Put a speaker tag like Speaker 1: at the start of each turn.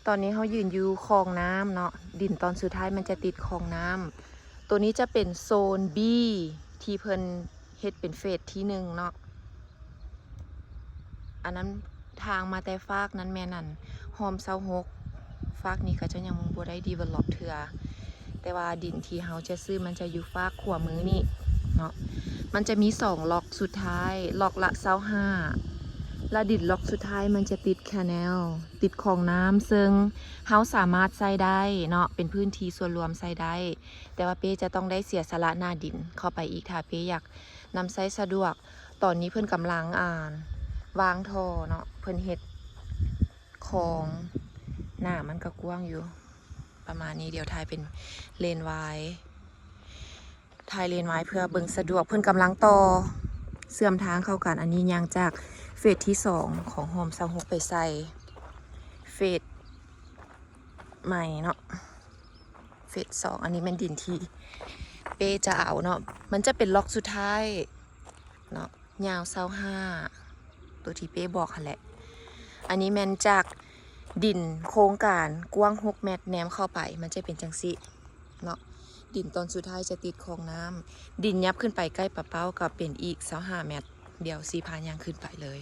Speaker 1: ตอนนี้เขายืนอยู่คลองน้ำเนาะดินตอนสุดท้ายมันจะติดคลองน้ำตัวนี้จะเป็นโซน B ที่เพิ่นเฮ็ดเป็นเฟสที่1เนาะอันนั้นทางมาแต่ฟากนั้นแม่นั่นหอม26ฟากนี้ก็จะยังบ่ได้ดีเวลลอปเทื่อแต่ว่าดินที่เฮาจะซื้อมันจะอยู่ฟากขวามือนี่เนาะมันจะมี2ล็อกสุดท้ายล็อกละ25และดินล็อกสุดท้ายมันจะติดแคนาลติดคลองน้ำซึ่งเฮาสามารถใส่ได้เนาะเป็นพื้นที่ส่วนรวมใส่ได้แต่ว่าเป้จะต้องได้เสียสละหน้าดินเข้าไปอีกถ้าเป้อยากนำใช้สะดวกตอนนี้เพิ่นกำลังวางท่อเนาะเพิ่นเฮ็ดคลองหน้ามันก็กว้างอยู่ประมาณนี้เดี๋ยวถ่ายเป็นเลนไว้ถ่ายเลนไว้เพื่อเบิ่งสะดวกเพิ่นกำลังต่อเสื่อมทางเข้ากันอันนี้ยังจากเฟสที่2ของโฮม26ไปใส่เฟสใหม่เนาะเฟส2อันนี้เป็นดินที่เป้จะเอาเนาะมันจะเป็นล็อกสุดท้ายเนาะยาว25ตัวที่เป้บอกค่ะแหละอันนี้แมนจากดินโครงการกว้าง6 เมตรแนมเข้าไปมันจะเป็นจังสิเนาะดินตอนสุดท้ายจะติดคลองน้ำดินยับขึ้นไปใกล้ปะเป้ากับเป็นอีก25 เมตรเดี๋ยวสีพานยางขึ้นไปเลย